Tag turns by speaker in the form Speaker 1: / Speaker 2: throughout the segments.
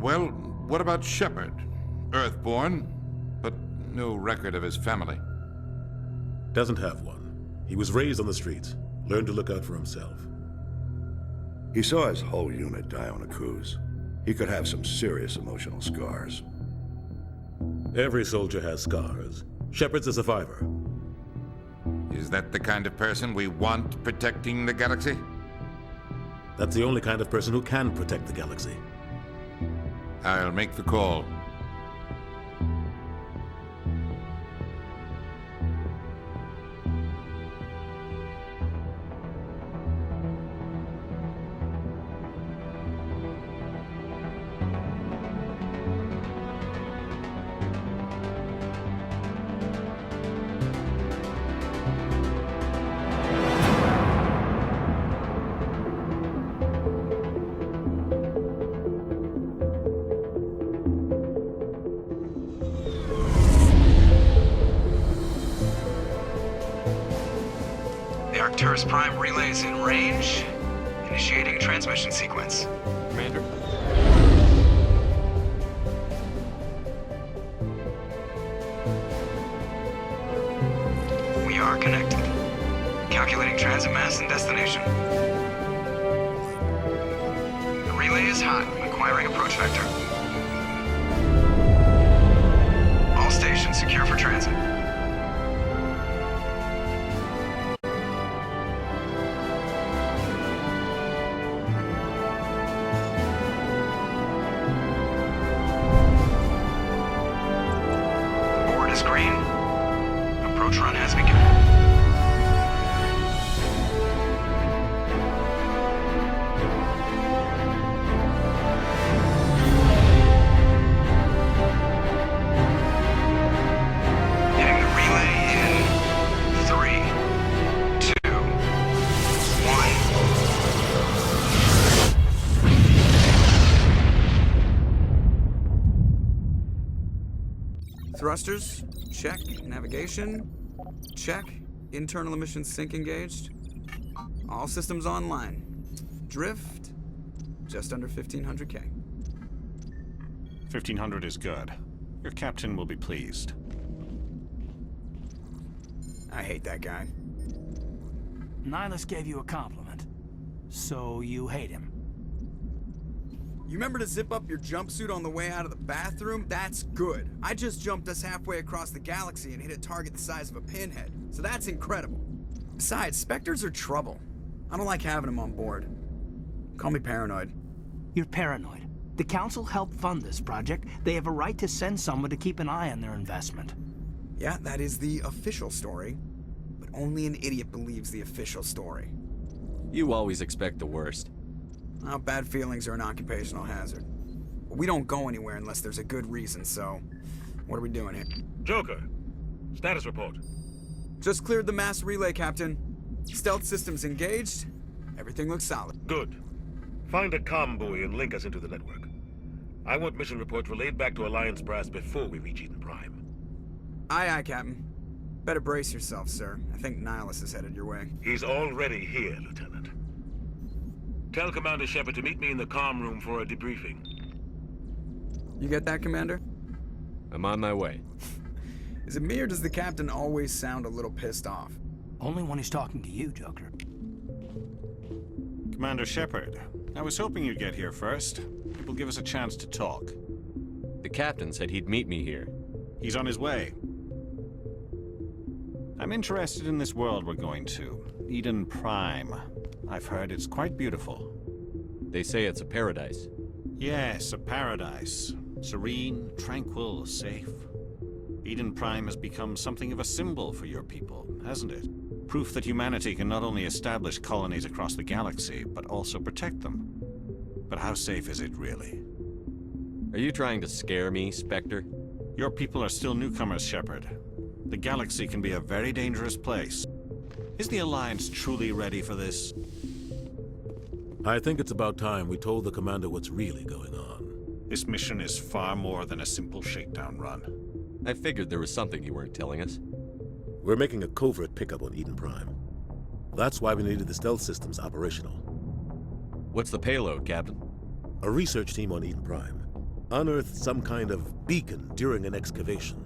Speaker 1: Well, what about Shepard? Earthborn, but no record of his family.
Speaker 2: Doesn't have one. He was raised on the streets, learned to look out for himself.
Speaker 3: He saw his whole unit die on a cruise. He could have some serious emotional scars.
Speaker 2: Every soldier has scars. Shepard's a survivor.
Speaker 1: Is that the kind of person we want protecting the galaxy?
Speaker 2: That's the only kind of person who can protect the galaxy.
Speaker 1: I'll make the call.
Speaker 4: The Arcturus Prime relay is in range. Initiating transmission sequence.
Speaker 5: Commander?
Speaker 4: We are connected. Calculating transit mass and destination. The relay is hot, acquiring approach vector. All stations secure for transit. Board is green. Approach run has begun. Hitting the relay in 3, 2, 1. Thrusters, check. Navigation, check. Internal emissions sync engaged. All systems online. Drift, just under 1500K.
Speaker 5: 1500 is good. Your captain will be pleased.
Speaker 4: I hate that guy.
Speaker 6: Nihilus gave you a compliment, so you hate him.
Speaker 4: You remember to zip up your jumpsuit on the way out of the bathroom? That's good. I just jumped us halfway across the galaxy and hit a target the size of a pinhead, so that's incredible. Besides, Spectres are trouble. I don't like having them on board. Call me paranoid.
Speaker 6: You're paranoid. The Council helped fund this project. They have a right to send someone to keep an eye on their investment.
Speaker 4: Yeah, that is the official story. But only an idiot believes the official story.
Speaker 7: You always expect the worst.
Speaker 4: Well, bad feelings are an occupational hazard. But we don't go anywhere unless there's a good reason, so... What are we doing here?
Speaker 8: Joker, status report.
Speaker 4: Just cleared the mass relay, Captain. Stealth systems engaged. Everything looks solid.
Speaker 8: Good. Find a comm buoy and link us into the network. I want mission reports relayed back to Alliance Brass before we reach Eden Prime.
Speaker 4: Aye, aye, Captain. Better brace yourself, sir. I think Nihilus is headed your way.
Speaker 8: He's already here, Lieutenant. Tell Commander Shepard to meet me in the comm room for a debriefing.
Speaker 4: You get that, Commander?
Speaker 7: I'm on my way.
Speaker 4: Is it me or does the Captain always sound a little pissed off?
Speaker 6: Only when he's talking to you, Joker.
Speaker 5: Commander Shepard, I was hoping you'd get here first. It will give us a chance to talk.
Speaker 7: The captain said he'd meet me here.
Speaker 5: He's on his way. I'm interested in this world we're going to, Eden Prime. I've heard it's quite beautiful.
Speaker 7: They say it's a paradise.
Speaker 5: Yes, a paradise. Serene, tranquil, safe. Eden Prime has become something of a symbol for your people, hasn't it? Proof that humanity can not only establish colonies across the galaxy, but also protect them. But how safe is it really?
Speaker 7: Are you trying to scare me, Spectre?
Speaker 5: Your people are still newcomers, Shepard. The galaxy can be a very dangerous place. Is the Alliance truly ready for this?
Speaker 2: I think it's about time we told the commander what's really going on.
Speaker 5: This mission is far more than a simple shakedown run.
Speaker 7: I figured there was something you weren't telling us.
Speaker 2: We're making a covert pickup on Eden Prime. That's why we needed the stealth systems operational.
Speaker 7: What's the payload, Captain?
Speaker 2: A research team on Eden Prime. unearthed some kind of beacon during an excavation.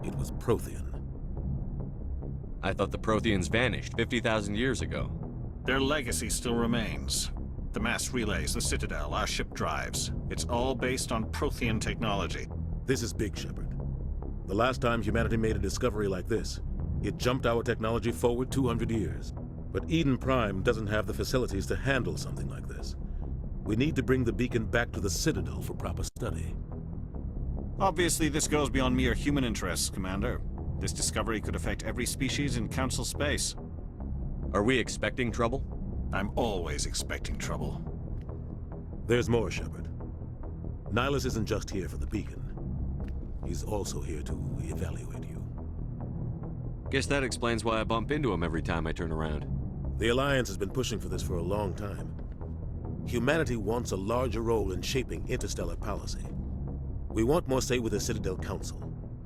Speaker 2: It was Prothean.
Speaker 7: I thought the Protheans vanished 50,000 years ago.
Speaker 5: Their legacy still remains. The mass relays, the Citadel, our ship drives. It's all based on Prothean technology.
Speaker 2: This is big, Shepard. The last time humanity made a discovery like this, it jumped our technology forward 200 years. But Eden Prime doesn't have the facilities to handle something like this. We need to bring the beacon back to the Citadel for proper study.
Speaker 5: Obviously, this goes beyond mere human interests, Commander. This discovery could affect every species in Council space.
Speaker 7: Are we expecting trouble?
Speaker 5: I'm always expecting trouble.
Speaker 2: There's more, Shepard. Nihilus isn't just here for the beacon. He's also here to evaluate you.
Speaker 7: Guess that explains why I bump into him every time I turn around.
Speaker 2: The Alliance has been pushing for this for a long time. Humanity wants a larger role in shaping interstellar policy. We want more say with the Citadel Council.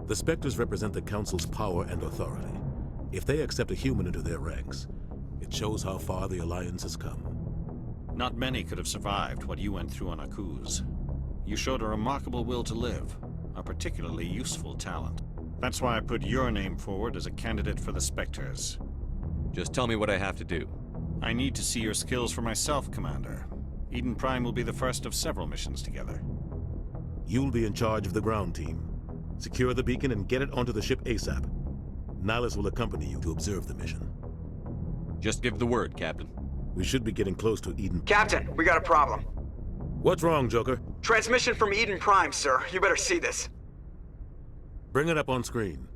Speaker 2: The Spectres represent the Council's power and authority. If they accept a human into their ranks, it shows how far the Alliance has come.
Speaker 5: Not many could have survived what you went through on Akuz. You showed a remarkable will to live, a particularly useful talent. That's why I put your name forward as a candidate for the Spectres.
Speaker 7: Just tell me what I have to do.
Speaker 5: I need to see your skills for myself, Commander. Eden Prime will be the first of several missions together.
Speaker 2: You'll be in charge of the ground team. Secure the beacon and get it onto the ship ASAP. Nihilus will accompany you to observe the mission.
Speaker 7: Just give the word, Captain.
Speaker 2: We should be getting close to Eden.
Speaker 4: Captain, we got a problem.
Speaker 2: What's wrong, Joker?
Speaker 4: Transmission from Eden Prime, sir. You better see this.
Speaker 2: Bring it up on screen.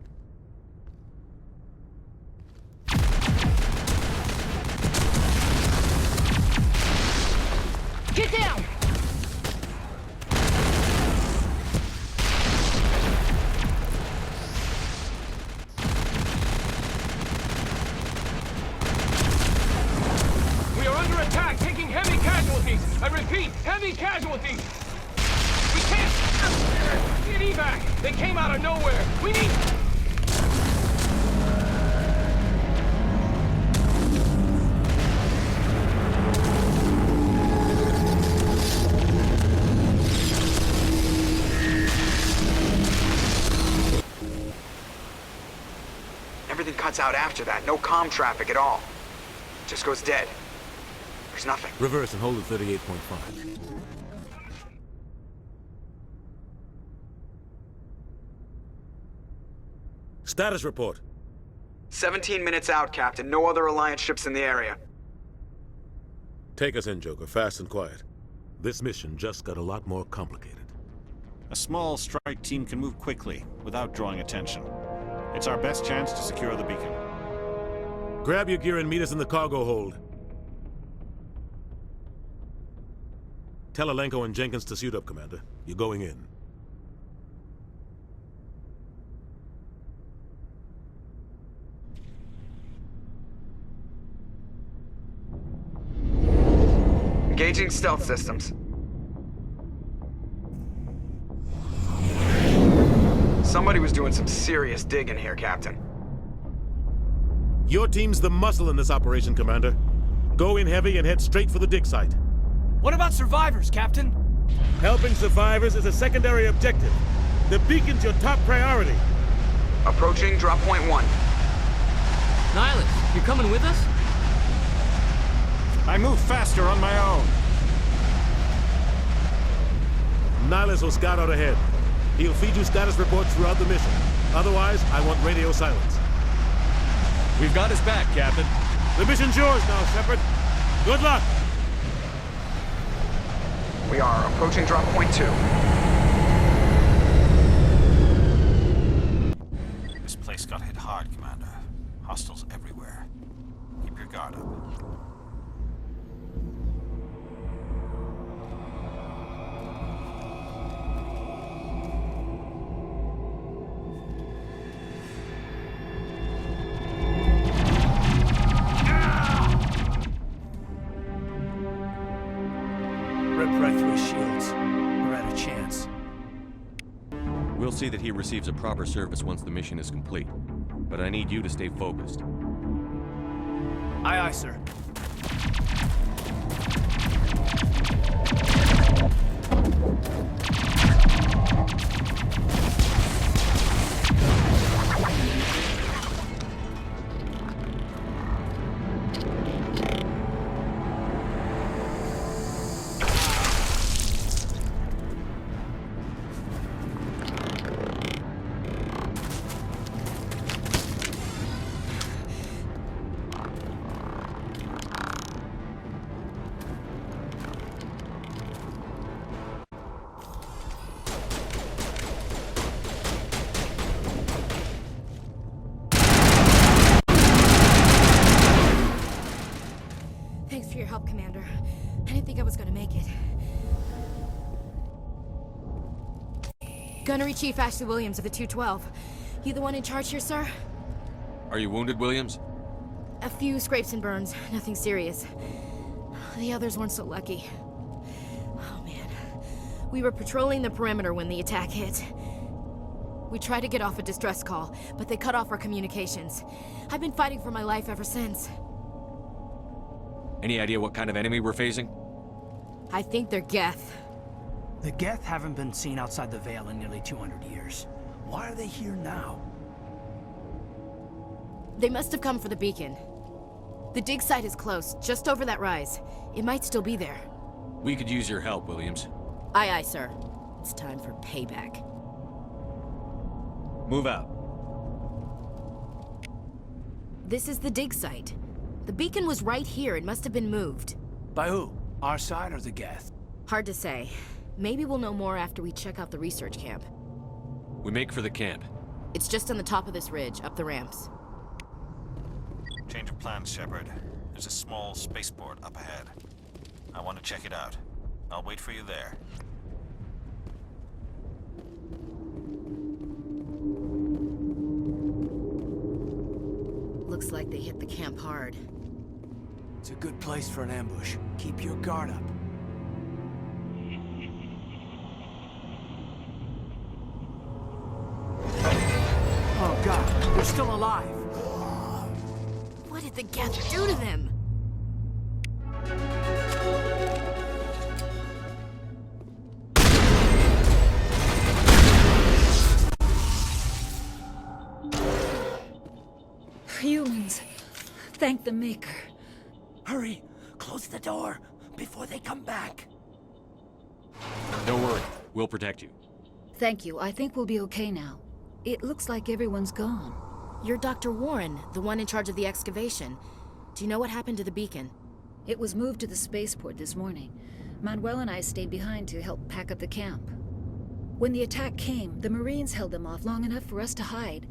Speaker 9: Get down!
Speaker 10: We are under attack, taking heavy casualties. I repeat, heavy casualties. We can't get evac. They came out of nowhere. We need...
Speaker 4: Everything cuts out after that. No comm traffic at all. Just goes dead. There's nothing.
Speaker 2: Reverse and hold at 38.5. Status report.
Speaker 4: 17 minutes out, Captain. No other Alliance ships in the area.
Speaker 2: Take us in, Joker, fast and quiet. This mission just got a lot more complicated.
Speaker 5: A small strike team can move quickly, without drawing attention. It's our best chance to secure the beacon.
Speaker 2: Grab your gear and meet us in the cargo hold. Tell Alenko and Jenkins to suit up, Commander. You're going in.
Speaker 4: Engaging stealth systems. Somebody was doing some serious digging here, Captain.
Speaker 2: Your team's the muscle in this operation, Commander. Go in heavy and head straight for the dig site.
Speaker 6: What about survivors, Captain?
Speaker 2: Helping survivors is a secondary objective. The beacon's your top priority.
Speaker 4: Approaching drop point 1.
Speaker 9: Nihilus, you're coming with us?
Speaker 5: I move faster on my own.
Speaker 2: Nihilus will scout out ahead. He'll feed you status reports throughout the mission. Otherwise, I want radio silence.
Speaker 7: We've got his back, Captain.
Speaker 2: The mission's yours now, Shepard. Good luck!
Speaker 4: We are approaching drop point 2.
Speaker 5: This place got hit hard, Commander. Hostiles everywhere. Keep your guard up.
Speaker 6: Rip right through his shields. We're out of chance.
Speaker 7: We'll see that he receives a proper service once the mission is complete. But I need you to stay focused.
Speaker 6: Aye, aye, sir.
Speaker 9: Thanks for your help, Commander. I didn't think I was gonna make it. Gunnery Chief Ashley Williams of the 212. You the one in charge here, sir?
Speaker 7: Are you wounded, Williams?
Speaker 9: A few scrapes and burns, nothing serious. The others weren't so lucky. Oh man. We were patrolling the perimeter when the attack hit. We tried to get off a distress call, but they cut off our communications. I've been fighting for my life ever since.
Speaker 7: Any idea what kind of enemy we're facing?
Speaker 9: I think they're Geth.
Speaker 6: The Geth haven't been seen outside the Veil in nearly 200 years. Why are they here now?
Speaker 9: They must have come for the beacon. The dig site is close, just over that rise. It might still be there.
Speaker 7: We could use your help, Williams.
Speaker 9: Aye, aye, sir. It's time for payback.
Speaker 7: Move out.
Speaker 9: This is the dig site. The beacon was right here. It must have been moved.
Speaker 6: By who? Our side or the Geth?
Speaker 9: Hard to say. Maybe we'll know more after we check out the research camp.
Speaker 7: We make for the camp.
Speaker 9: It's just on the top of this ridge, up the ramps.
Speaker 5: Change of plans, Shepard. There's a small spaceport up ahead. I want to check it out. I'll wait for you there.
Speaker 9: Looks like they hit the camp hard.
Speaker 6: It's a good place for an ambush. Keep your guard up. Oh god, they're still alive!
Speaker 9: What did the Geth do to them?
Speaker 11: Humans. Thank the Maker.
Speaker 6: Hurry! Close the door before they come back.
Speaker 7: Don't worry. We'll protect you.
Speaker 11: Thank you. I think we'll be okay now. It looks like everyone's gone.
Speaker 9: You're Dr. Warren, the one in charge of the excavation. Do you know what happened to the beacon?
Speaker 11: It was moved to the spaceport this morning. Manuel and I stayed behind to help pack up the camp. When the attack came, the Marines held them off long enough for us to hide.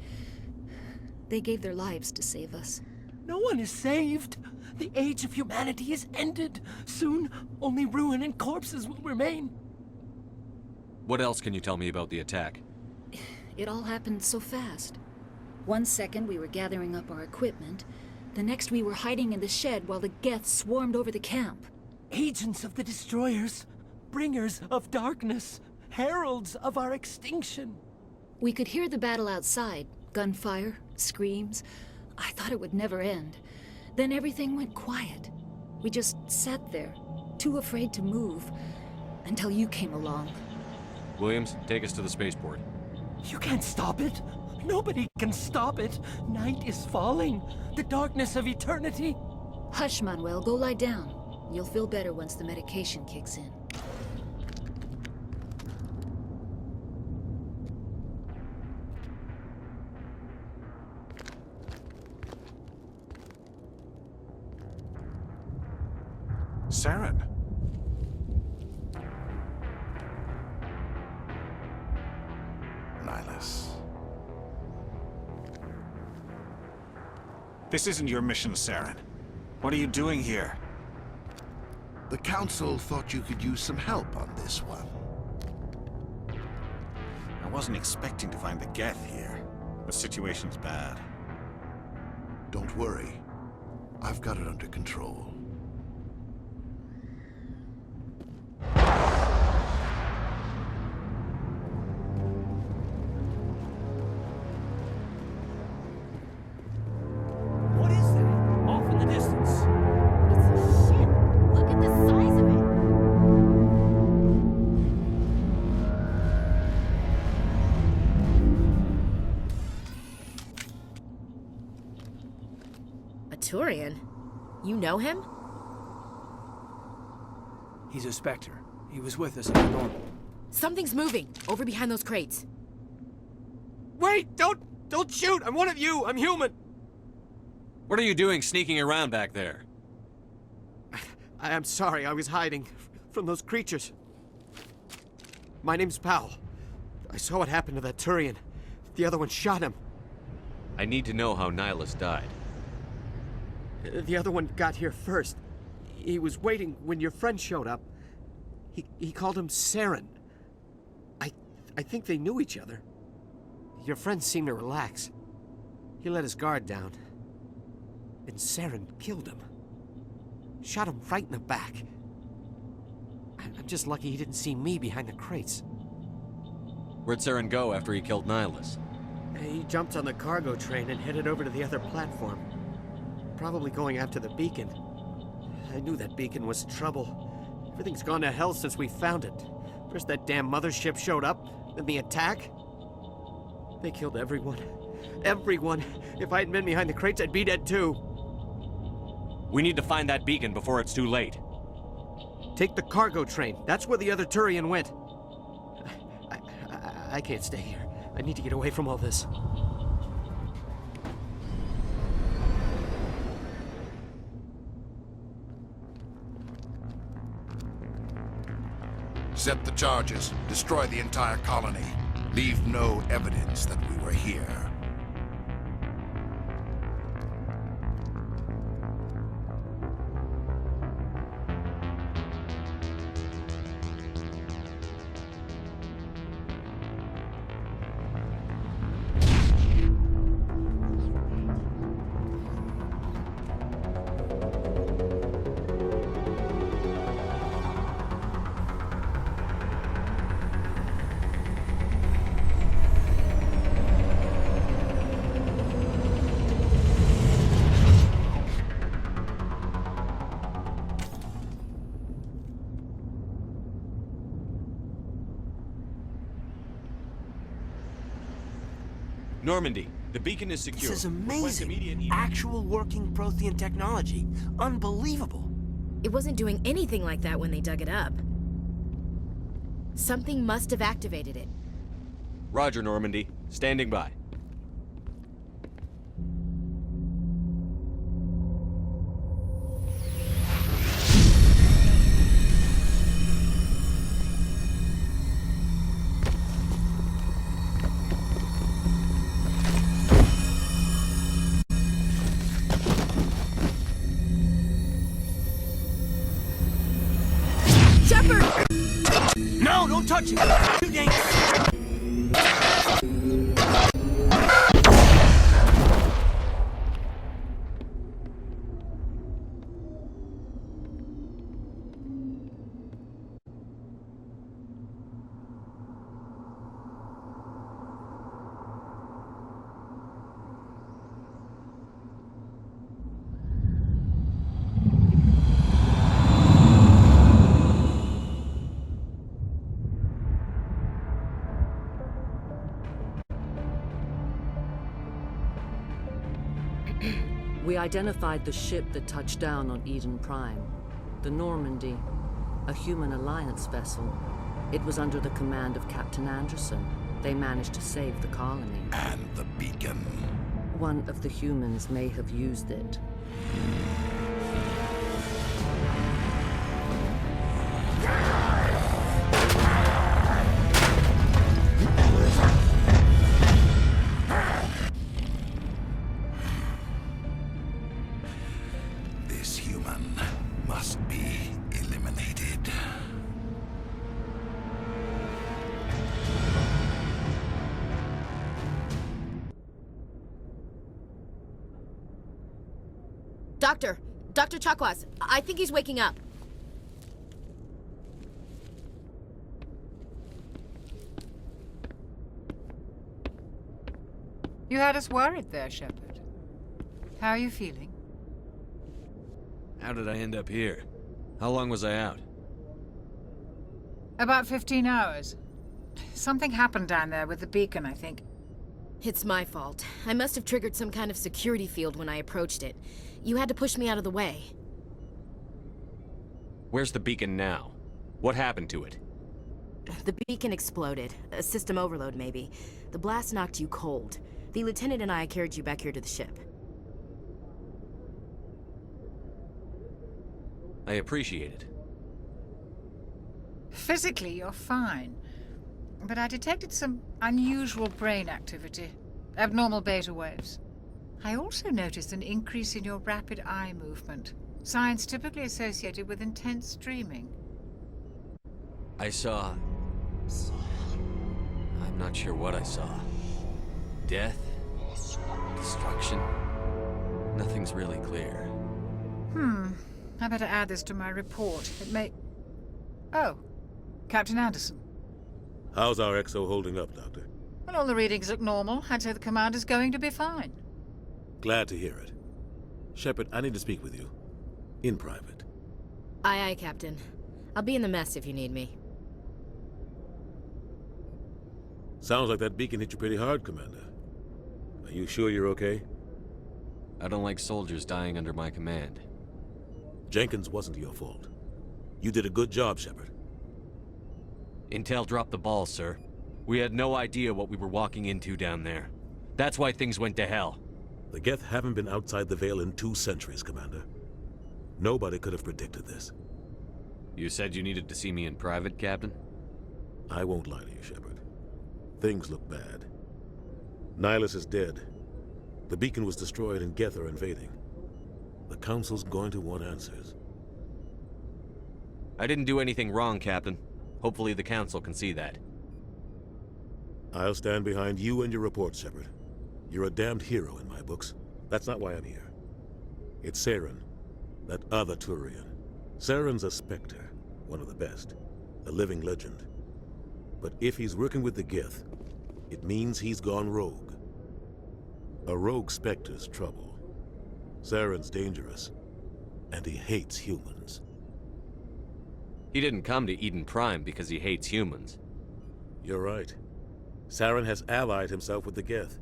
Speaker 11: They gave their lives to save us.
Speaker 6: No one is saved. The age of humanity is ended. Soon, only ruin and corpses will remain.
Speaker 7: What else can you tell me about the attack?
Speaker 11: It all happened so fast. 1 second we were gathering up our equipment. The next we were hiding in the shed while the Geth swarmed over the camp.
Speaker 6: Agents of the Destroyers, bringers of darkness, heralds of our extinction.
Speaker 11: We could hear the battle outside. Gunfire, screams. I thought it would never end. Then everything went quiet. We just sat there, too afraid to move, until you came along.
Speaker 7: Williams, take us to the spaceport.
Speaker 6: You can't stop it. Nobody can stop it. Night is falling. The darkness of eternity.
Speaker 11: Hush, Manuel. Go lie down. You'll feel better once the medication kicks in.
Speaker 1: Saren. Nihilus.
Speaker 5: This isn't your mission, Saren. What are you doing here?
Speaker 12: The Council thought you could use some help on this one.
Speaker 5: I wasn't expecting to find the Geth here. The situation's bad.
Speaker 12: Don't worry. I've got it under control.
Speaker 6: What is that? Off in the distance.
Speaker 9: It's a ship. Look at the size of it. Turian? You know him?
Speaker 6: He's a Spectre. He was with us at the Normal.
Speaker 9: Something's moving, over behind those crates.
Speaker 13: Wait! Don't shoot! I'm one of you! I'm human!
Speaker 7: What are you doing sneaking around back there?
Speaker 13: I'm sorry, I was hiding from those creatures. My name's Powell. I saw what happened to that Turian. The other one shot him.
Speaker 7: I need to know how Nihilus died.
Speaker 13: The other one got here first. He was waiting when your friend showed up. He called him Saren. I think they knew each other. Your friend seemed to relax. He let his guard down. And Saren killed him. Shot him right in the back. I'm just lucky he didn't see me behind the crates.
Speaker 7: Where'd Saren go after he killed Nihilus?
Speaker 13: He jumped on the cargo train and headed over to the other platform. Probably going after the beacon. I knew that beacon was trouble. Everything's gone to hell since we found it. First that damn mothership showed up, then the attack. They killed everyone. Everyone! If I hadn't been behind the crates, I'd be dead too.
Speaker 7: We need to find that beacon before it's too late.
Speaker 13: Take the cargo train. That's where the other Turian went. I can't stay here. I need to get away from all this.
Speaker 14: Set the charges. Destroy the entire colony. Leave no evidence that we were here.
Speaker 7: Normandy, the beacon is secure.
Speaker 6: This is amazing. Actual working Prothean technology. Unbelievable.
Speaker 9: It wasn't doing anything like that when they dug it up. Something must have activated it.
Speaker 7: Roger, Normandy. Standing by.
Speaker 6: No, don't touch it! Too dangerous!
Speaker 15: We identified the ship that touched down on Eden Prime. The Normandy, a human alliance vessel. It was under the command of Captain Anderson. They managed to save the colony.
Speaker 14: And the beacon.
Speaker 15: One of the humans may have used it.
Speaker 14: This human must be eliminated.
Speaker 9: Dr. Chakwas, I think he's waking up.
Speaker 16: You had us worried there, Shepard. How are you feeling?
Speaker 7: How did I end up here? How long was I out?
Speaker 16: About 15 hours. Something happened down there with the beacon, I think.
Speaker 9: It's my fault. I must have triggered some kind of security field when I approached it. You had to push me out of the way.
Speaker 7: Where's the beacon now? What happened to it?
Speaker 9: The beacon exploded. A system overload, maybe. The blast knocked you cold. The lieutenant and I carried you back here to the ship.
Speaker 7: I appreciate it.
Speaker 16: Physically, you're fine. But I detected some unusual brain activity. Abnormal beta waves. I also noticed an increase in your rapid eye movement. Signs typically associated with intense dreaming.
Speaker 7: I saw... I'm not sure what I saw. Death? Destruction? Nothing's really clear.
Speaker 16: I better add this to my report. It may... Oh, Captain Anderson.
Speaker 2: How's our XO holding up, Doctor?
Speaker 16: Well, all the readings look normal. I'd say the commander's going to be fine.
Speaker 2: Glad to hear it. Shepard, I need to speak with you. In private.
Speaker 9: Aye, aye, Captain. I'll be in the mess if you need me.
Speaker 2: Sounds like that beacon hit you pretty hard, Commander. Are you sure you're okay?
Speaker 7: I don't like soldiers dying under my command.
Speaker 2: Jenkins wasn't your fault. You did a good job, Shepard.
Speaker 7: Intel dropped the ball, sir. We had no idea what we were walking into down there. That's why things went to hell.
Speaker 2: The Geth haven't been outside the Veil in 2 centuries, Commander. Nobody could have predicted this.
Speaker 7: You said you needed to see me in private, Captain?
Speaker 2: I won't lie to you, Shepard. Things look bad. Nihilus is dead. The beacon was destroyed and Geth are invading. The Council's going to want answers.
Speaker 7: I didn't do anything wrong, Captain. Hopefully the Council can see that.
Speaker 2: I'll stand behind you and your report, Shepard. You're a damned hero in my books. That's not why I'm here. It's Saren, that other Turian. Saren's a Spectre, one of the best. A living legend. But if he's working with the Geth, it means he's gone rogue. A rogue Spectre's trouble. Saren's dangerous, and he hates humans.
Speaker 7: He didn't come to Eden Prime because he hates humans.
Speaker 2: You're right. Saren has allied himself with the Geth.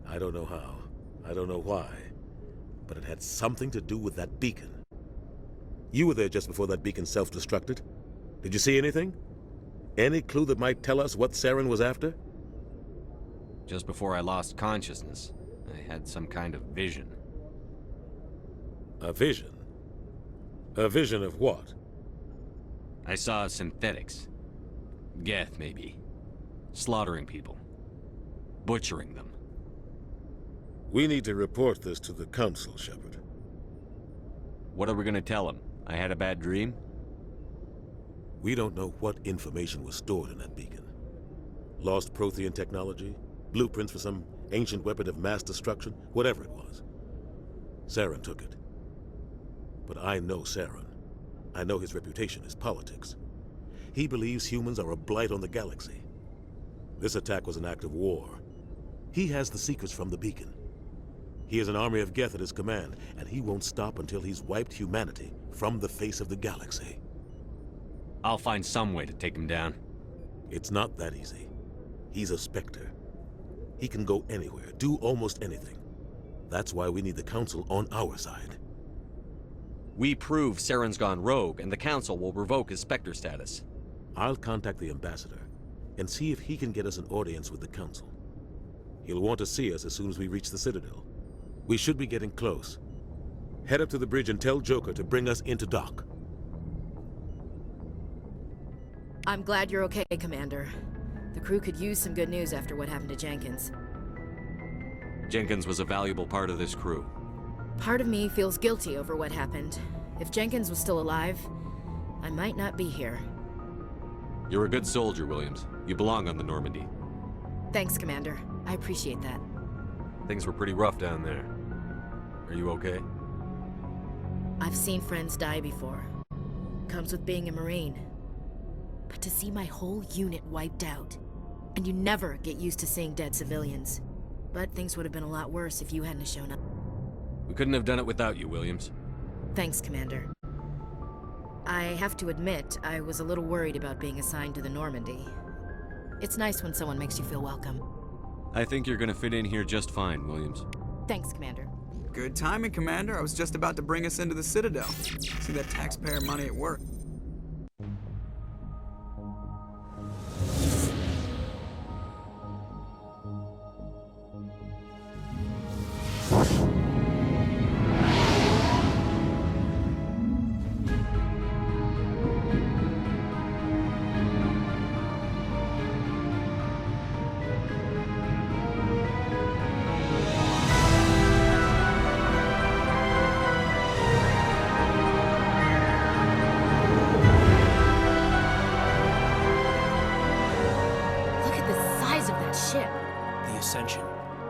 Speaker 2: I don't know how. I don't know why. But it had something to do with that beacon. You were there just before that beacon self-destructed. Did you see anything? Any clue that might tell us what Saren was after?
Speaker 7: Just before I lost consciousness, I had some kind of vision.
Speaker 2: A vision? A vision of what?
Speaker 7: I saw synthetics. Geth, maybe. Slaughtering people. Butchering them.
Speaker 2: We need to report this to the Council, Shepard.
Speaker 7: What are we gonna tell them? I had a bad dream?
Speaker 2: We don't know what information was stored in that beacon. Lost Prothean technology? Blueprints for some ancient weapon of mass destruction? Whatever it was. Saren took it. But I know Saren. I know his reputation is politics. He believes humans are a blight on the galaxy. This attack was an act of war. He has the secrets from the beacon. He has an army of Geth at his command, and he won't stop until he's wiped humanity from the face of the galaxy.
Speaker 7: I'll find some way to take him down.
Speaker 2: It's not that easy. He's a Spectre. He can go anywhere, do almost anything. That's why we need the Council on our side.
Speaker 7: We prove Saren's gone rogue, and the Council will revoke his Spectre status.
Speaker 2: I'll contact the Ambassador and see if he can get us an audience with the Council. He'll want to see us as soon as we reach the Citadel. We should be getting close. Head up to the bridge and tell Joker to bring us into dock.
Speaker 9: I'm glad you're okay, Commander. The crew could use some good news after what happened to Jenkins.
Speaker 7: Jenkins was a valuable part of this crew.
Speaker 9: Part of me feels guilty over what happened. If Jenkins was still alive, I might not be here.
Speaker 7: You're a good soldier, Williams. You belong on the Normandy.
Speaker 9: Thanks, Commander. I appreciate that.
Speaker 7: Things were pretty rough down there. Are you okay?
Speaker 9: I've seen friends die before. Comes with being a Marine. But to see my whole unit wiped out, and you never get used to seeing dead civilians. But things would have been a lot worse if you hadn't shown up.
Speaker 7: We couldn't have done it without you, Williams.
Speaker 9: Thanks, Commander. I have to admit, I was a little worried about being assigned to the Normandy. It's nice when someone makes you feel welcome.
Speaker 7: I think you're gonna fit in here just fine, Williams.
Speaker 9: Thanks, Commander.
Speaker 4: Good timing, Commander. I was just about to bring us into the Citadel. See that taxpayer money at work.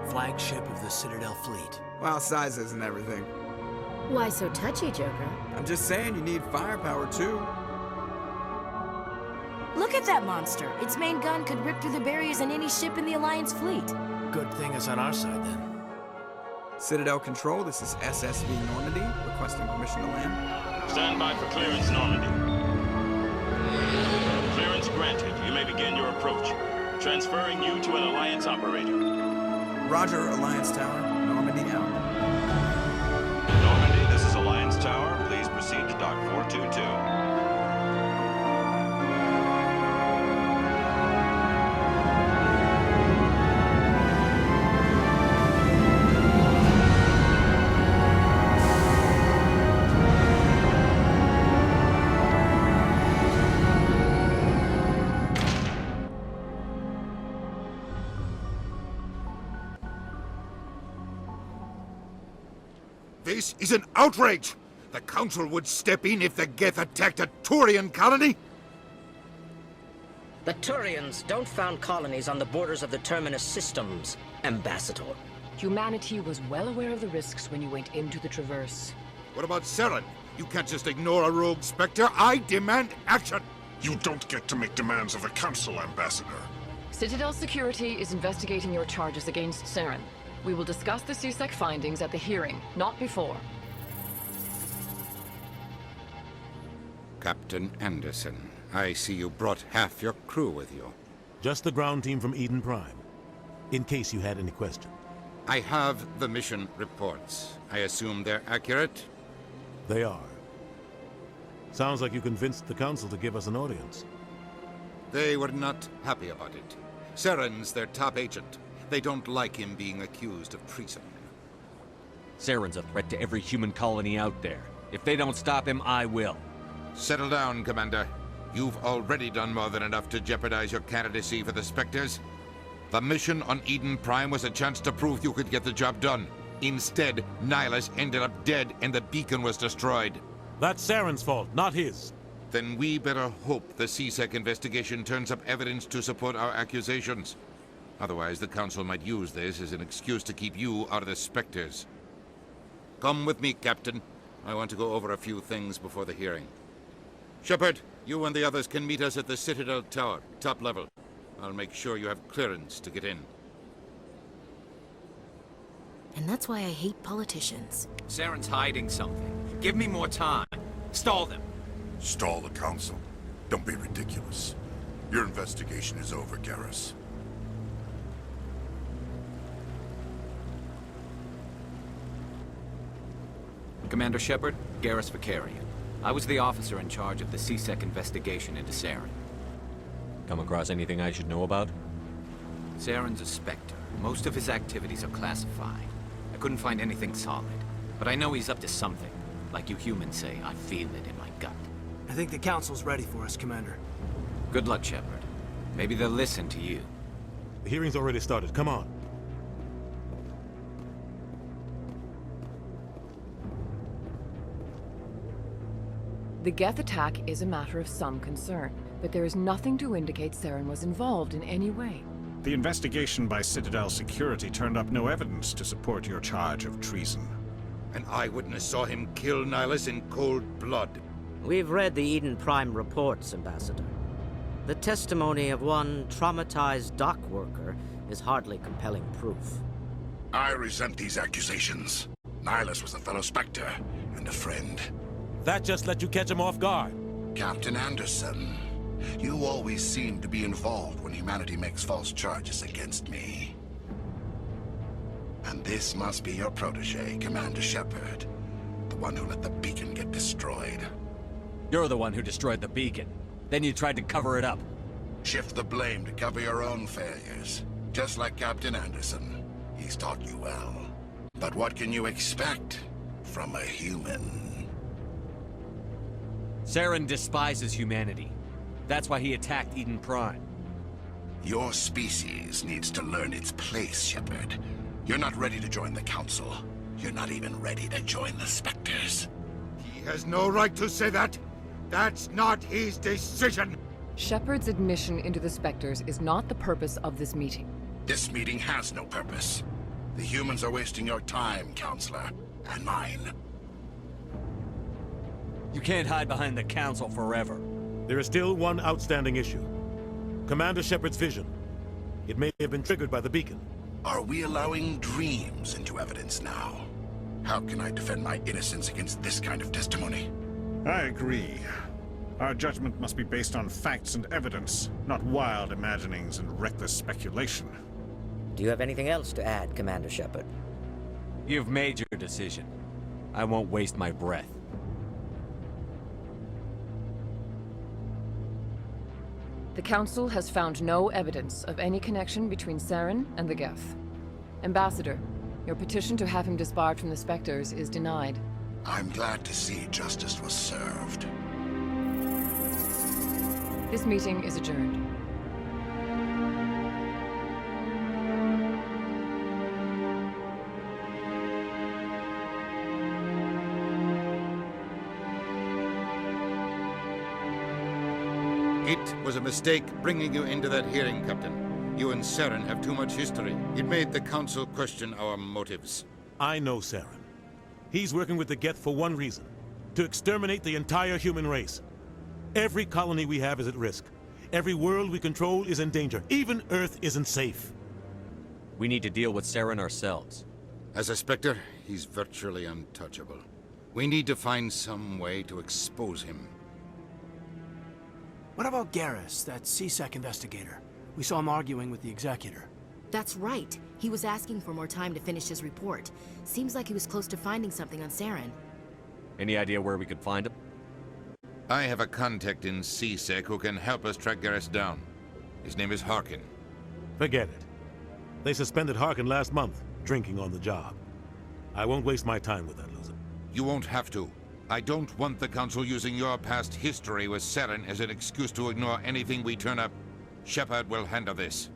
Speaker 6: Flagship of the Citadel fleet.
Speaker 4: Well, size isn't everything.
Speaker 9: Why so touchy, Joker?
Speaker 4: I'm just saying you need firepower, too.
Speaker 9: Look at that monster. Its main gun could rip through the barriers in any ship in the Alliance fleet.
Speaker 6: Good thing it's on our side, then.
Speaker 4: Citadel Control, this is SSV Normandy, requesting permission to land.
Speaker 17: Stand by for clearance, Normandy. Clearance granted. You may begin your approach. Transferring you to an Alliance operator.
Speaker 4: Roger, Alliance Tower. Normandy out.
Speaker 17: Normandy, this is Alliance Tower. Please proceed to Dock 422.
Speaker 14: This is an outrage! The Council would step in if the Geth attacked a Turian colony?
Speaker 18: The Turians don't found colonies on the borders of the Terminus systems, Ambassador.
Speaker 19: Humanity was well aware of the risks when you went into the Traverse.
Speaker 14: What about Saren? You can't just ignore a rogue Spectre. I demand action!
Speaker 20: You don't get to make demands of the Council, Ambassador.
Speaker 19: Citadel Security is investigating your charges against Saren. We will discuss the CSEC findings at the hearing, not before.
Speaker 1: Captain Anderson, I see you brought half your crew with you.
Speaker 2: Just the ground team from Eden Prime, in case you had any question.
Speaker 1: I have the mission reports. I assume they're accurate?
Speaker 2: They are. Sounds like you convinced the Council to give us an audience.
Speaker 1: They were not happy about it. Saren's their top agent. They don't like him being accused of treason.
Speaker 7: Saren's a threat to every human colony out there. If they don't stop him, I will.
Speaker 1: Settle down, Commander. You've already done more than enough to jeopardize your candidacy for the Spectres. The mission on Eden Prime was a chance to prove you could get the job done. Instead, Nihilus ended up dead and the beacon was destroyed.
Speaker 2: That's Saren's fault, not his.
Speaker 1: Then we better hope the CSEC investigation turns up evidence to support our accusations. Otherwise, the Council might use this as an excuse to keep you out of the Spectres. Come with me, Captain. I want to go over a few things before the hearing. Shepard, you and the others can meet us at the Citadel Tower, top level. I'll make sure you have clearance to get in.
Speaker 9: And that's why I hate politicians.
Speaker 21: Saren's hiding something. Give me more time. Stall them.
Speaker 14: Stall the Council? Don't be ridiculous. Your investigation is over, Garrus.
Speaker 21: Commander Shepard, Garrus Vakarian. I was the officer in charge of the CSEC investigation into Saren.
Speaker 7: Come across anything I should know about?
Speaker 21: Saren's a Spectre. Most of his activities are classified. I couldn't find anything solid. But I know he's up to something. Like you humans say, I feel it in my gut.
Speaker 6: I think the Council's ready for us, Commander.
Speaker 21: Good luck, Shepard. Maybe they'll listen to you.
Speaker 2: The hearing's already started. Come on.
Speaker 19: The Geth attack is a matter of some concern, but there is nothing to indicate Saren was involved in any way.
Speaker 5: The investigation by Citadel Security turned up no evidence to support your charge of treason.
Speaker 1: An eyewitness saw him kill Nihilus in cold blood.
Speaker 18: We've read the Eden Prime reports, Ambassador. The testimony of one traumatized dock worker is hardly compelling proof.
Speaker 14: I resent these accusations. Nihilus was a fellow Spectre and a friend.
Speaker 2: That just let you catch him off guard.
Speaker 14: Captain Anderson, you always seem to be involved when humanity makes false charges against me. This must be your protege, Commander Shepard. The one who let the beacon get destroyed.
Speaker 7: You're the one who destroyed the beacon. Then you tried to cover it up.
Speaker 14: Shift the blame to cover your own failures. Just like Captain Anderson. He's taught you well. But what can you expect from a human?
Speaker 7: Saren despises humanity. That's why he attacked Eden Prime.
Speaker 14: Your species needs to learn its place, Shepard. You're not ready to join the Council. You're not even ready to join the Spectres.
Speaker 1: He has no right to say that. That's not his decision.
Speaker 19: Shepard's admission into the Spectres is not the purpose of this meeting.
Speaker 14: This meeting has no purpose. The humans are wasting your time, Counselor, and mine.
Speaker 7: You can't hide behind the Council forever.
Speaker 2: There is still one outstanding issue. Commander Shepard's vision. It may have been triggered by the beacon.
Speaker 14: Are we allowing dreams into evidence now? How can I defend my innocence against this kind of testimony?
Speaker 3: I agree. Our judgment must be based on facts and evidence, not wild imaginings and reckless speculation.
Speaker 18: Do you have anything else to add, Commander Shepard?
Speaker 7: You've made your decision. I won't waste my breath.
Speaker 19: The Council has found no evidence of any connection between Saren and the Geth. Ambassador, your petition to have him disbarred from the Spectres is denied.
Speaker 14: I'm glad to see justice was served.
Speaker 19: This meeting is adjourned.
Speaker 1: It was a mistake bringing you into that hearing, Captain. You and Saren have too much history. It made the Council question our motives.
Speaker 2: I know Saren. He's working with the Geth for one reason. To exterminate the entire human race. Every colony we have is at risk. Every world we control is in danger. Even Earth isn't safe.
Speaker 7: We need to deal with Saren ourselves.
Speaker 1: As a Spectre, he's virtually untouchable. We need to find some way to expose him.
Speaker 6: What about Garrus, that CSEC investigator? We saw him arguing with the Executor.
Speaker 9: That's right. He was asking for more time to finish his report. Seems like he was close to finding something on Saren.
Speaker 7: Any idea where we could find him?
Speaker 1: I have a contact in CSEC who can help us track Garrus down. His name is Harkin.
Speaker 2: Forget it. They suspended Harkin last month, drinking on the job. I won't waste my time with that loser.
Speaker 1: You won't have to. I don't want the Council using your past history with Saren as an excuse to ignore anything we turn up. Shepard will handle this.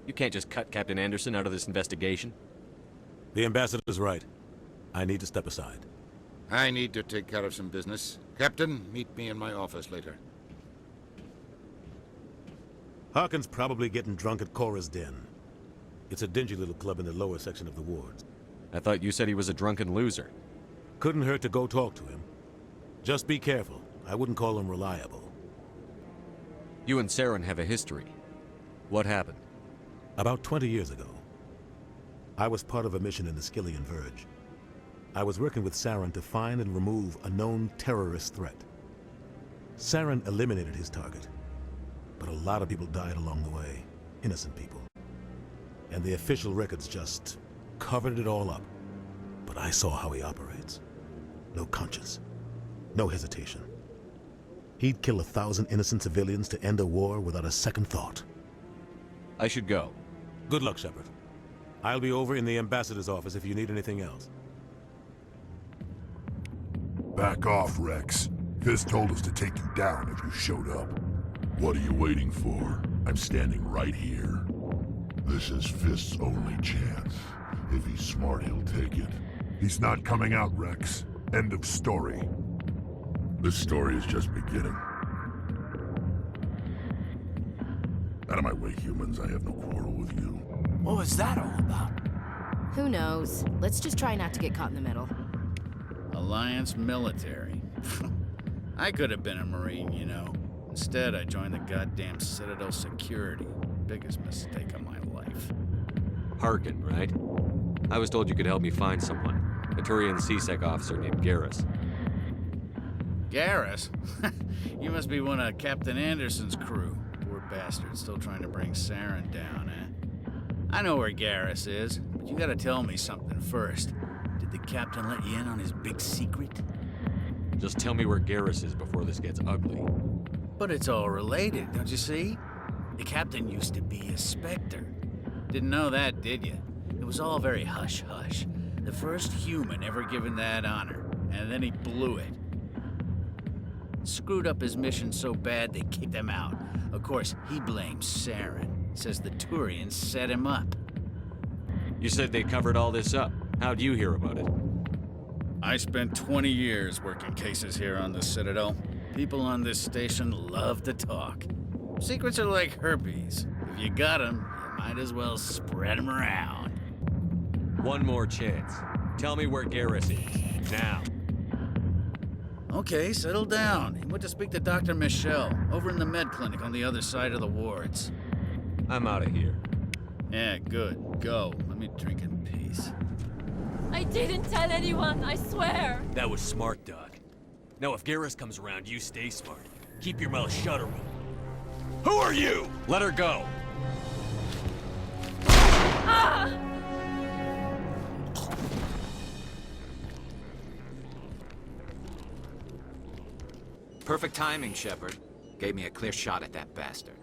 Speaker 7: You can't just cut Captain Anderson out of this investigation.
Speaker 2: The Ambassador's right. I need to step aside.
Speaker 1: I need to take care of some business. Captain, meet me in my office later.
Speaker 2: Harkin's probably getting drunk at Cora's Den. It's a dingy little club in the lower section of the wards.
Speaker 7: I thought you said he was a drunken loser.
Speaker 2: Couldn't hurt to go talk to him. Just be careful. I wouldn't call him reliable.
Speaker 7: You and Saren have a history. What happened?
Speaker 2: About 20 years ago, I was part of a mission in the Skillian Verge. I was working with Saren to find and remove a known terrorist threat. Saren eliminated his target, but a lot of people died along the way. Innocent people. And the official records just covered it all up. But I saw how he operates. No conscience. No hesitation. He'd kill 1,000 innocent civilians to end a war without a second thought.
Speaker 7: I should go.
Speaker 2: Good luck, Shepard. I'll be over in the Ambassador's office if you need anything else.
Speaker 20: Back off, Rex. Fisk told us to take you down if you showed up. What are you waiting for? I'm standing right here. This is Fisk's only chance. If he's smart, he'll take it. He's not coming out, Rex. End of story. This story is just beginning. Out of my way, humans. I have no quarrel with you.
Speaker 6: What was that all about?
Speaker 9: Who knows? Let's just try not to get caught in the middle.
Speaker 22: Alliance military. I could have been a Marine, you know. Instead, I joined the goddamn Citadel Security. Biggest mistake of my life.
Speaker 7: Harkin, right? I was told you could help me find someone. A Turian CSEC officer named Garrus.
Speaker 22: Garrus? You must be one of Captain Anderson's crew. Poor bastard, still trying to bring Saren down, eh? I know where Garrus is. but you gotta tell me something first. Did the captain let you in on his big secret?
Speaker 7: Just tell me where Garrus is before this gets ugly.
Speaker 22: But it's all related, don't you see? The captain used to be a Spectre. Didn't know that, did you? It was all very hush-hush. The first human ever given that honor, and then he blew it. Screwed up his mission so bad they kicked him out. Of course, he blames Saren. Says the Turians set him up.
Speaker 7: You said they covered all this up. How'd you hear about it?
Speaker 22: I spent 20 years working cases here on the Citadel. People on this station love to talk. Secrets are like herpes. If you got them, you might as well spread them around.
Speaker 7: One more chance. Tell me where Garrus is. Now.
Speaker 22: Okay, settle down. He went to speak to Dr. Michelle, over in the med clinic on the other side of the wards.
Speaker 7: I'm out of here.
Speaker 22: Yeah, good. Go. Let me drink in peace.
Speaker 8: I didn't tell anyone, I swear.
Speaker 7: That was smart, Doc. Now if Garrus comes around, you stay smart. Keep your mouth shut, Arun. Who are you? Let her go.
Speaker 8: Ah!
Speaker 21: Perfect timing, Shepard. Gave me a clear shot at that bastard.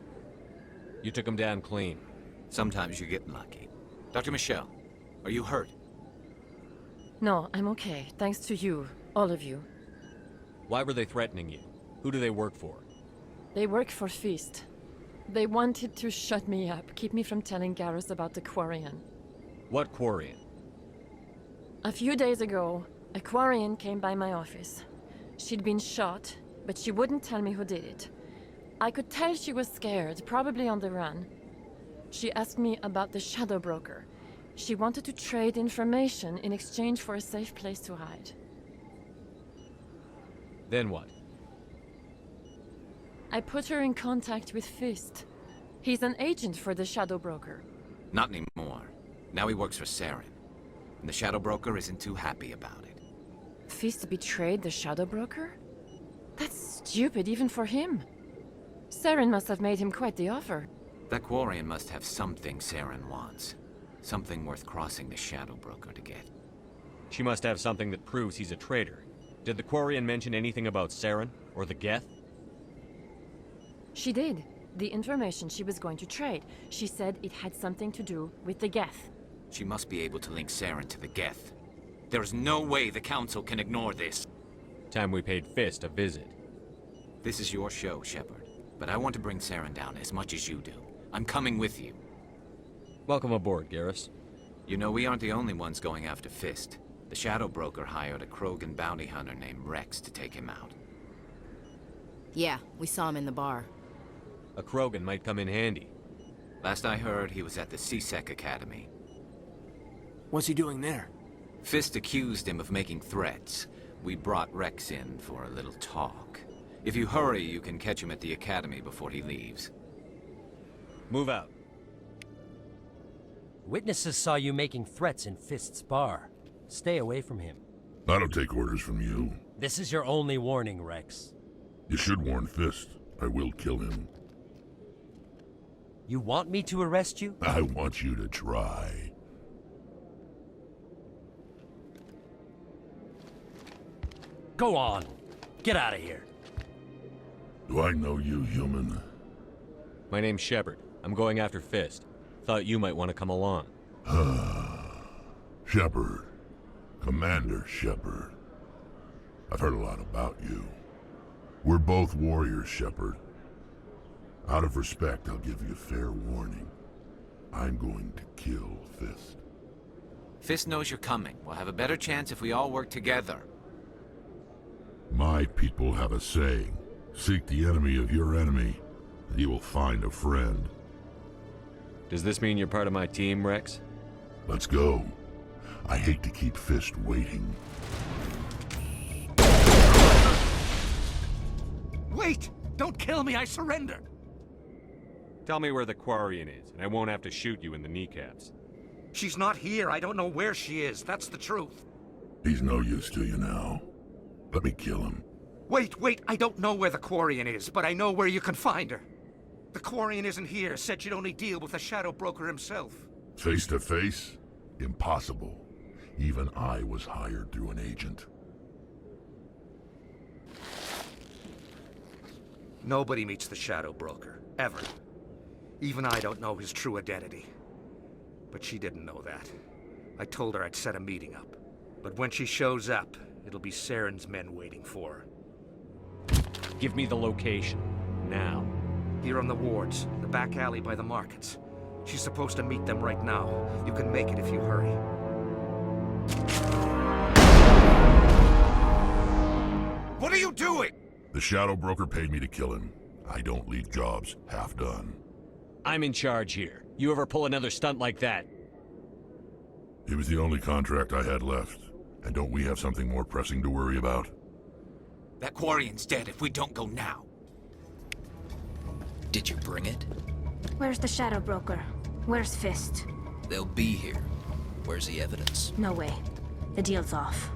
Speaker 7: You took him down clean.
Speaker 21: Sometimes you get lucky. Dr. Michelle, are you hurt?
Speaker 19: No, I'm okay. Thanks to you. All of you.
Speaker 7: Why were they threatening you? Who do they work for?
Speaker 19: They work for Feast. They wanted to shut me up, keep me from telling Garrus about the Quarian.
Speaker 7: What Quarian?
Speaker 19: A few days ago, a Quarian came by my office. She'd been shot, but she wouldn't tell me who did it. I could tell she was scared, probably on the run. She asked me about the Shadow Broker. She wanted to trade information in exchange for a safe place to hide.
Speaker 7: Then what?
Speaker 19: I put her in contact with Fist. He's an agent for the Shadow Broker.
Speaker 21: Not anymore. Now he works for Saren. And the Shadow Broker isn't too happy about it.
Speaker 19: Fist betrayed the Shadow Broker? That's stupid even for him. Saren must have made him quite the offer.
Speaker 21: That Quarian must have something Saren wants. Something worth crossing the Shadow Broker to get.
Speaker 7: She must have something that proves he's a traitor. Did the Quarian mention anything about Saren or the Geth?
Speaker 19: She did. The information she was going to trade. She said it had something to do with the Geth.
Speaker 21: She must be able to link Saren to the Geth. There is no way the Council can ignore this.
Speaker 7: Time we paid Fist a visit.
Speaker 21: This is your show, Shepard. But I want to bring Saren down as much as you do. I'm coming with you.
Speaker 7: Welcome aboard, Garrus.
Speaker 21: You know, we aren't the only ones going after Fist. The Shadow Broker hired a Krogan bounty hunter named Rex to take him out.
Speaker 9: Yeah, we saw him in the bar.
Speaker 7: A Krogan might come in handy.
Speaker 21: Last I heard, he was at the C-Sec Academy.
Speaker 6: What's he doing there?
Speaker 21: Fist accused him of making threats. We brought Rex in for a little talk. If you hurry, you can catch him at the Academy before he leaves.
Speaker 7: Move out.
Speaker 10: Witnesses saw you making threats in Fist's bar. Stay away from him.
Speaker 20: I don't take orders from you.
Speaker 10: This is your only warning, Rex.
Speaker 20: You should warn Fist. I will kill him.
Speaker 10: You want me to arrest you?
Speaker 20: I want you to try.
Speaker 10: Go on. Get out of here.
Speaker 20: Do I know you, human?
Speaker 7: My name's Shepard. I'm going after Fist. Thought you might want to come along.
Speaker 20: Shepard. Commander Shepard. I've heard a lot about you. We're both warriors, Shepard. Out of respect, I'll give you a fair warning. I'm going to kill Fist.
Speaker 21: Fist knows you're coming. We'll have a better chance if we all work together.
Speaker 20: My people have a saying. Seek the enemy of your enemy, and you will find a friend.
Speaker 7: Does this mean you're part of my team, Rex?
Speaker 20: Let's go. I hate to keep Fist waiting.
Speaker 23: Wait! Don't kill me, I surrender!
Speaker 7: Tell me where the Quarian is, and I won't have to shoot you in the kneecaps.
Speaker 23: She's not here. I don't know where she is. That's the truth.
Speaker 20: He's no use to you now. Let me kill him.
Speaker 23: Wait. I don't know where the Quarian is, but I know where you can find her. The Quarian isn't here. Said she'd only deal with the Shadow Broker himself.
Speaker 20: Face to face? Impossible. Even I was hired through an agent.
Speaker 23: Nobody meets the Shadow Broker, ever. Even I don't know his true identity. But she didn't know that. I told her I'd set a meeting up. But when she shows up, it'll be Saren's men waiting for her.
Speaker 7: Give me the location. Now.
Speaker 23: Here on the wards, the back alley by the markets. She's supposed to meet them right now. You can make it if you hurry.
Speaker 1: What are you doing?
Speaker 20: The Shadow Broker paid me to kill him. I don't leave jobs half done.
Speaker 7: I'm in charge here. You ever pull another stunt like that?
Speaker 20: It was the only contract I had left. And don't we have something more pressing to worry about?
Speaker 21: That Quarian's dead if we don't go now.
Speaker 11: Did you bring it?
Speaker 12: Where's the Shadow Broker? Where's Fist?
Speaker 11: They'll be here. Where's the evidence?
Speaker 12: No way. The deal's off.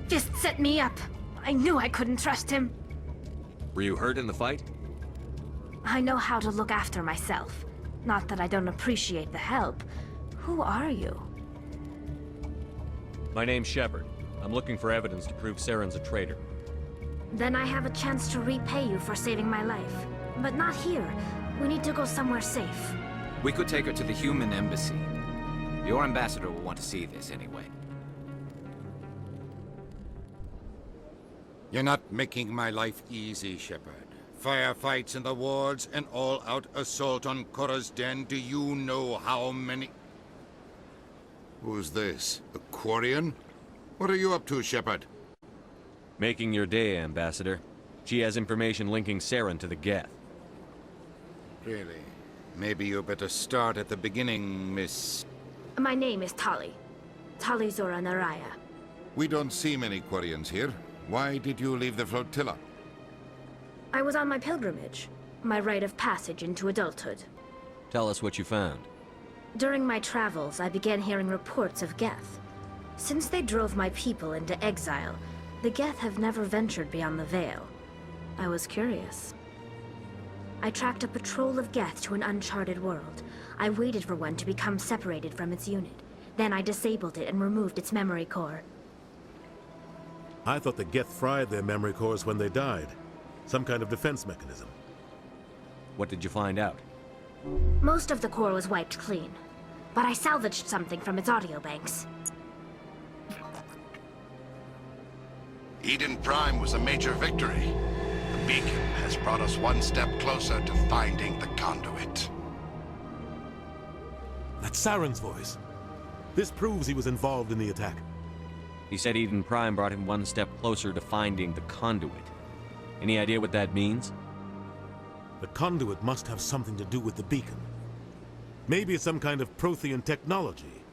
Speaker 12: Fist set me up. I knew I couldn't trust him.
Speaker 7: Were you hurt in the fight?
Speaker 12: I know how to look after myself. Not that I don't appreciate the help. Who are you?
Speaker 7: My name's Shepard. I'm looking for evidence to prove Saren's a traitor.
Speaker 12: Then I have a chance to repay you for saving my life. But not here. We need to go somewhere safe.
Speaker 21: We could take her to the human embassy. Your ambassador will want to see this anyway.
Speaker 1: You're not making my life easy, Shepard. Firefights in the wards, an all-out assault on Korra's den. Do you know how many... Who's this? The Quarian? What are you up to, Shepard?
Speaker 7: Making your day, Ambassador. She has information linking Saren to the Geth.
Speaker 1: Really? Maybe you better start at the beginning, Miss...
Speaker 12: My name is Tali. Tali Zora Naraya.
Speaker 1: We don't see many Quarians here. Why did you leave the flotilla?
Speaker 12: I was on my pilgrimage. My rite of passage into adulthood.
Speaker 7: Tell us what you found.
Speaker 12: During my travels, I began hearing reports of Geth. Since they drove my people into exile, the Geth have never ventured beyond the Veil. I was curious. I tracked a patrol of Geth to an uncharted world. I waited for one to become separated from its unit. Then I disabled it and removed its memory core.
Speaker 2: I thought the Geth fried their memory cores when they died. Some kind of defense mechanism.
Speaker 7: What did you find out?
Speaker 12: Most of the core was wiped clean, but I salvaged something from its audio banks.
Speaker 14: Eden Prime was a major victory. The beacon has brought us one step closer to finding the conduit.
Speaker 2: That's Saren's voice. This proves he was involved in the attack.
Speaker 7: He said Eden Prime brought him one step closer to finding the conduit. Any idea what that means?
Speaker 2: The conduit must have something to do with the beacon. Maybe it's some kind of Prothean technology.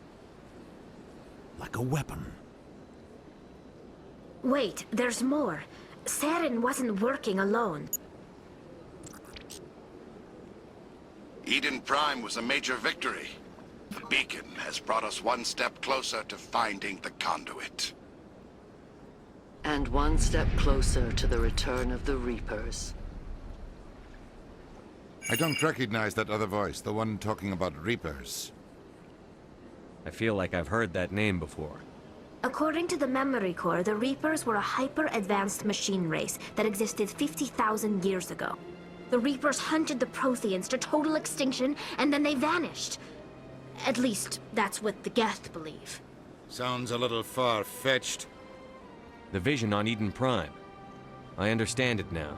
Speaker 2: Like a weapon.
Speaker 12: Wait, there's more. Saren wasn't working alone.
Speaker 14: Eden Prime was a major victory. The beacon has brought us one step closer to finding the conduit.
Speaker 15: And one step closer to the return of the Reapers.
Speaker 1: I don't recognize that other voice, the one talking about Reapers.
Speaker 7: I feel like I've heard that name before.
Speaker 12: According to the memory core, the Reapers were a hyper-advanced machine race that existed 50,000 years ago. The Reapers hunted the Protheans to total extinction, and then they vanished. At least, that's what the Geth believe.
Speaker 1: Sounds a little far-fetched.
Speaker 7: The vision on Eden Prime. I understand it now.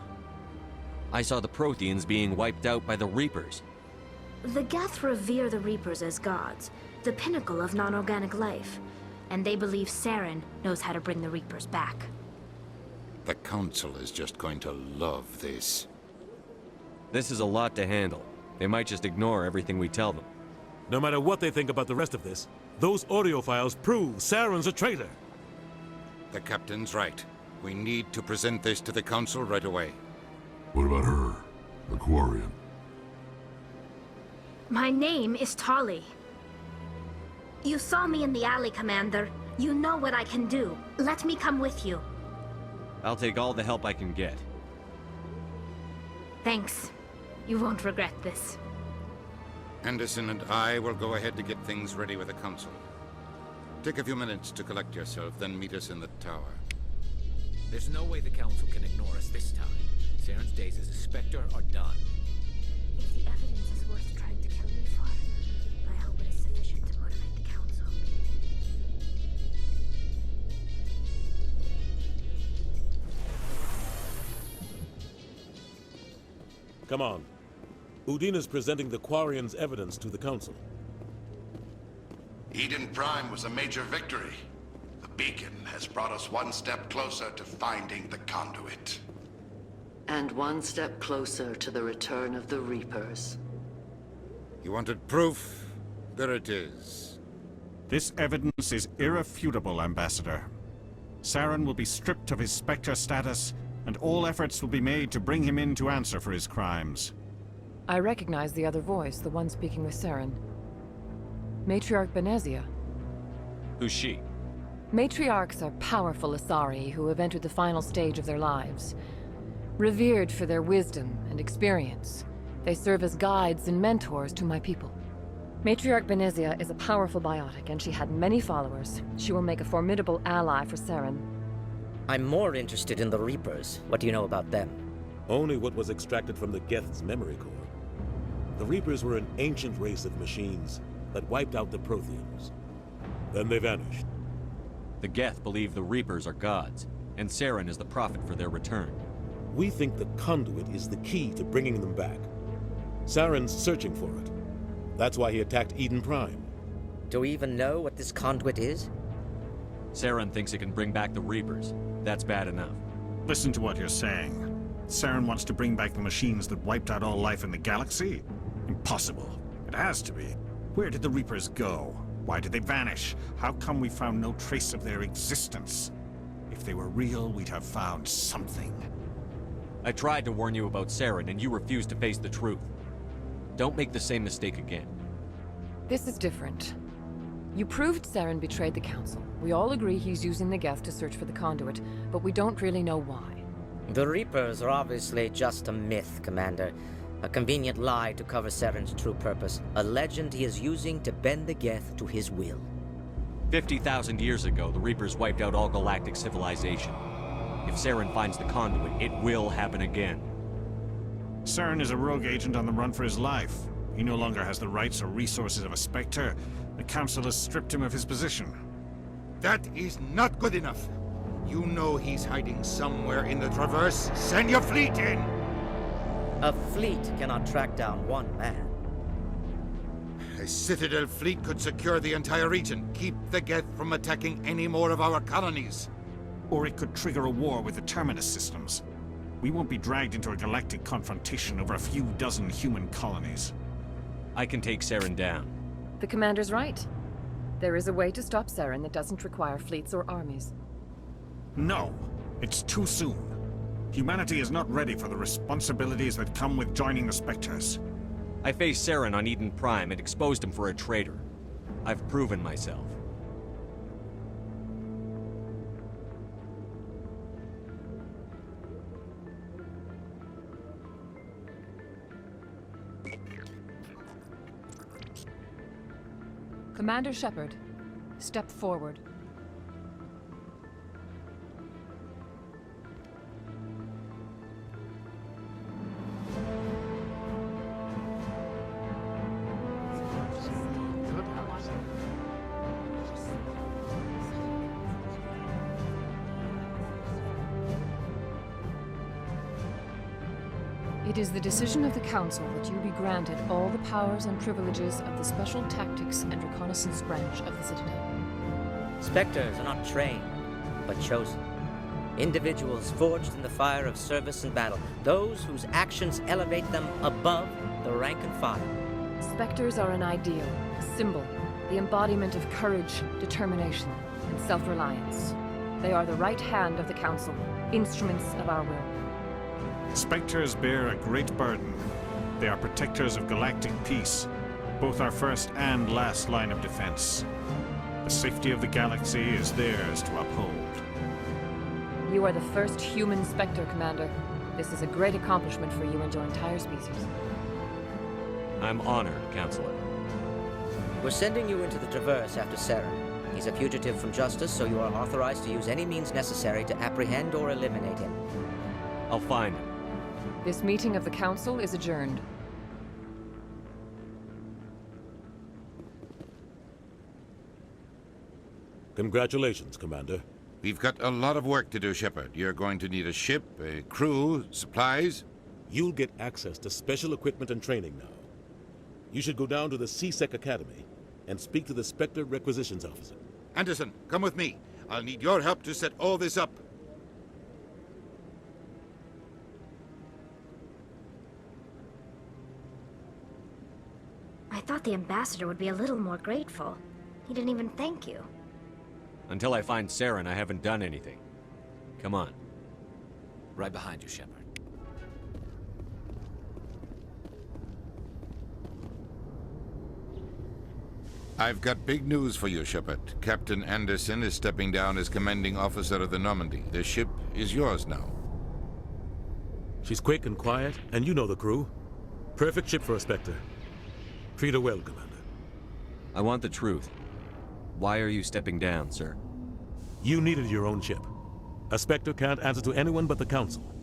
Speaker 7: I saw the Protheans being wiped out by the Reapers.
Speaker 12: The Geth revere the Reapers as gods, the pinnacle of non-organic life. And they believe Saren knows how to bring the Reapers back.
Speaker 1: The Council is just going to love this.
Speaker 7: This is a lot to handle. They might just ignore everything we tell them.
Speaker 2: No matter what they think about the rest of this, those audio files prove Saren's a traitor.
Speaker 1: The Captain's right. We need to present this to the Council right away.
Speaker 20: What about her? The Quarian?
Speaker 12: My name is Tali. You saw me in the alley, Commander. You know what I can do. Let me come with you.
Speaker 7: I'll take all the help I can get.
Speaker 12: Thanks. You won't regret this.
Speaker 1: Anderson and I will go ahead to get things ready with the Council. Take a few minutes to collect yourself, then meet us in the tower.
Speaker 11: There's no way the Council can ignore us this time. Saren's days as a Spectre are done.
Speaker 12: If the evidence is worth trying to kill me for, I hope it is sufficient to motivate the Council.
Speaker 2: Come on. Udina's presenting the Quarian's evidence to the Council.
Speaker 14: Eden Prime was a major victory. The beacon has brought us one step closer to finding the conduit.
Speaker 15: And one step closer to the return of the Reapers.
Speaker 1: You wanted proof? There it is.
Speaker 3: This evidence is irrefutable, Ambassador. Saren will be stripped of his Spectre status, and all efforts will be made to bring him in to answer for his crimes.
Speaker 19: I recognize the other voice, the one speaking with Saren. Matriarch Benezia.
Speaker 7: Who's she?
Speaker 19: Matriarchs are powerful Asari who have entered the final stage of their lives. Revered for their wisdom and experience, they serve as guides and mentors to my people. Matriarch Benezia is a powerful biotic, and she had many followers. She will make a formidable ally for Saren.
Speaker 18: I'm more interested in the Reapers. What do you know about them?
Speaker 2: Only what was extracted from the Geth's memory core. The Reapers were an ancient race of machines that wiped out the Protheans. Then they vanished.
Speaker 7: The Geth believe the Reapers are gods, and Saren is the prophet for their return.
Speaker 2: We think the conduit is the key to bringing them back. Saren's searching for it. That's why he attacked Eden Prime.
Speaker 18: Do we even know what this conduit is?
Speaker 7: Saren thinks it can bring back the Reapers. That's bad enough.
Speaker 3: Listen to what you're saying. Saren wants to bring back the machines that wiped out all life in the galaxy? Impossible. It has to be. Where did the Reapers go? Why did they vanish? How come we found no trace of their existence? If they were real, we'd have found something.
Speaker 7: I tried to warn you about Saren, and you refused to face the truth. Don't make the same mistake again.
Speaker 19: This is different. You proved Saren betrayed the Council. We all agree he's using the Geth to search for the conduit, but we don't really know why.
Speaker 18: The Reapers are obviously just a myth, Commander. A convenient lie to cover Saren's true purpose. A legend he is using to bend the Geth to his will.
Speaker 7: 50,000 years ago, the Reapers wiped out all galactic civilization. If Saren finds the conduit, it will happen again.
Speaker 3: Saren is a rogue agent on the run for his life. He no longer has the rights or resources of a Spectre. The Council has stripped him of his position.
Speaker 1: That is not good enough. You know he's hiding somewhere in the Traverse. Send your fleet in!
Speaker 18: A fleet cannot track down one man.
Speaker 1: A Citadel fleet could secure the entire region, keep the Geth from attacking any more of our colonies.
Speaker 3: Or it could trigger a war with the Terminus systems. We won't be dragged into a galactic confrontation over a few dozen human colonies.
Speaker 7: I can take Saren down.
Speaker 19: The Commander's right. There is a way to stop Saren that doesn't require fleets or armies.
Speaker 3: No, it's too soon. Humanity is not ready for the responsibilities that come with joining the Spectres.
Speaker 7: I faced Saren on Eden Prime and exposed him for a traitor. I've proven myself.
Speaker 19: Commander Shepard, step forward. It is the decision of the Council that you be granted all the powers and privileges of the Special Tactics and Reconnaissance Branch of the Citadel.
Speaker 18: Spectres are not trained, but chosen. Individuals forged in the fire of service and battle. Those whose actions elevate them above the rank and file.
Speaker 19: Spectres are an ideal, a symbol, the embodiment of courage, determination, and self-reliance. They are the right hand of the Council, instruments of our will.
Speaker 3: Spectres bear a great burden. They are protectors of galactic peace. both our first and last line of defense. The safety of the galaxy is theirs to uphold.
Speaker 19: You are the first human Spectre, Commander. This is a great accomplishment for you and your entire species.
Speaker 7: I'm honored, Counselor.
Speaker 18: We're sending you into the Traverse after Saren. He's a fugitive from justice, so you are authorized to use any means necessary to apprehend or eliminate him.
Speaker 7: I'll find him.
Speaker 19: This meeting of the Council is adjourned.
Speaker 2: Congratulations, Commander.
Speaker 1: We've got a lot of work to do, Shepard. You're going to need a ship, a crew, supplies.
Speaker 2: You'll get access to special equipment and training now. You should go down to the C-Sec Academy and speak to the Spectre Requisitions Officer.
Speaker 1: Anderson, come with me. I'll need your help to set all this up.
Speaker 12: I thought the ambassador would be a little more grateful. He didn't even thank you.
Speaker 7: Until I find Saren, I haven't done anything. Come on.
Speaker 11: Right behind you, Shepard.
Speaker 1: I've got big news for you, Shepard. Captain Anderson is stepping down as commanding officer of the Normandy. The ship is yours now.
Speaker 2: She's quick and quiet, and you know the crew. Perfect ship for a Spectre. Treat her well, Commander.
Speaker 7: I want the truth. Why are you stepping down, sir?
Speaker 2: You needed your own ship. A Spectre can't answer to anyone but the Council.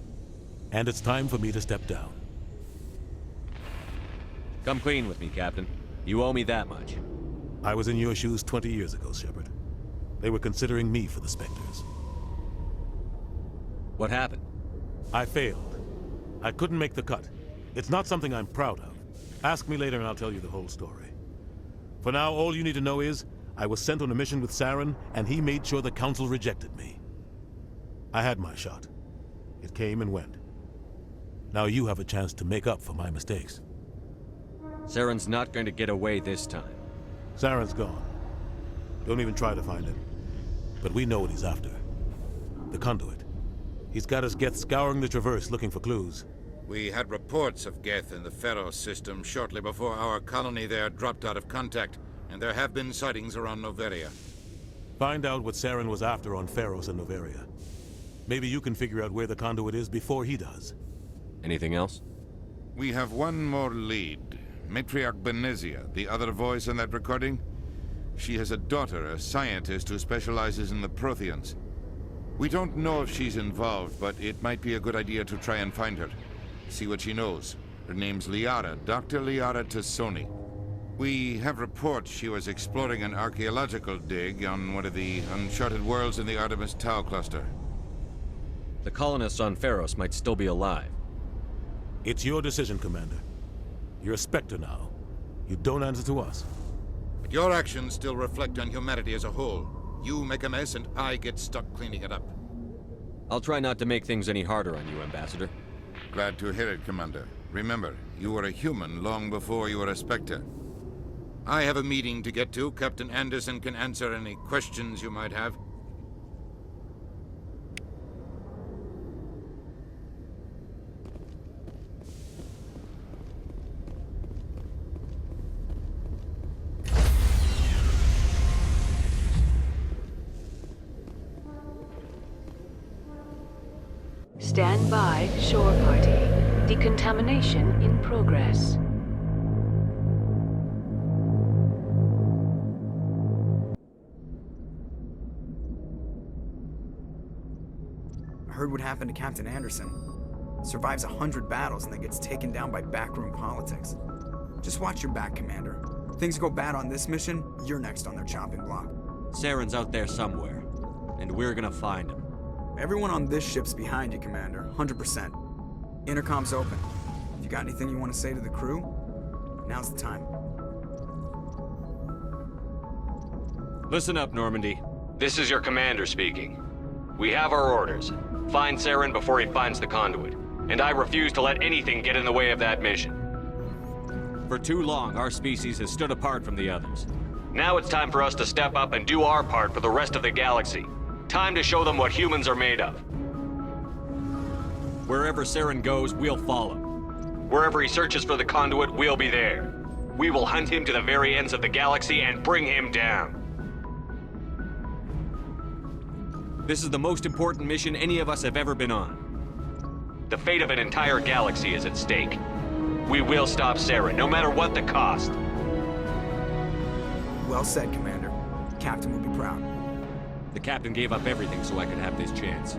Speaker 2: And it's time for me to step down.
Speaker 7: Come clean with me, Captain. You owe me that much.
Speaker 2: I was in your shoes 20 years ago, Shepard. They were considering me for the Spectres.
Speaker 7: What happened?
Speaker 2: I failed. I couldn't make the cut. It's not something I'm proud of. Ask me later and I'll tell you the whole story. For now, all you need to know is, I was sent on a mission with Saren, and he made sure the Council rejected me. I had my shot. It came and went. Now you have a chance to make up for my mistakes.
Speaker 7: Saren's not going to get away this time.
Speaker 2: Saren's gone. Don't even try to find him. But we know what he's after. The Conduit. He's got his Geth scouring the Traverse looking for clues.
Speaker 1: We had reports of Geth in the Pharos system shortly before our colony there dropped out of contact, and there have been sightings around Noveria.
Speaker 2: Find out what Saren was after on Pharos and Noveria. Maybe you can figure out where the Conduit is before he does.
Speaker 7: Anything else?
Speaker 1: We have one more lead. Matriarch Benezia, the other voice in that recording. She has a daughter, a scientist who specializes in the Protheans. We don't know if she's involved, but it might be a good idea to try and find her. See what she knows. Her name's Liara, Dr. Liara Tassoni. We have reports she was exploring an archaeological dig on one of the uncharted worlds in the Artemis Tau cluster.
Speaker 7: The colonists on Pharos might still be alive.
Speaker 2: It's your decision, Commander. You're a Spectre now. You don't answer to us.
Speaker 1: But your actions still reflect on humanity as a whole. You make a mess and I get stuck cleaning it up.
Speaker 7: I'll try not to make things any harder on you, Ambassador.
Speaker 1: Glad to hear it, Commander. Remember, you were a human long before you were a Spectre. I have a meeting to get to. Captain Anderson can answer any questions you might have.
Speaker 4: Stand by, shore party. Decontamination in progress.
Speaker 13: I heard what happened to Captain Anderson. Survives 100 battles and then gets taken down by backroom politics. Just watch your back, Commander. Things go bad on this mission, you're next on their chopping block.
Speaker 7: Saren's out there somewhere, and we're gonna find him.
Speaker 13: Everyone on this ship's behind you, Commander. 100%. Intercom's open. If you got anything you want to say to the crew, now's the time.
Speaker 7: Listen up, Normandy. This is your commander speaking. We have our orders. Find Saren before he finds the Conduit. And I refuse to let anything get in the way of that mission. For too long, our species has stood apart from the others. Now it's time for us to step up and do our part for the rest of the galaxy. Time to show them what humans are made of. Wherever Saren goes, we'll follow. Wherever he searches for the Conduit, we'll be there. We will hunt him to the very ends of the galaxy and bring him down. This is the most important mission any of us have ever been on. The fate of an entire galaxy is at stake. We will stop Saren, no matter what the cost.
Speaker 13: Well said, Commander. Captain will be proud.
Speaker 7: The captain gave up everything so I could have this chance.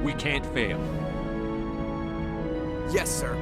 Speaker 7: We can't fail.
Speaker 13: Yes, sir.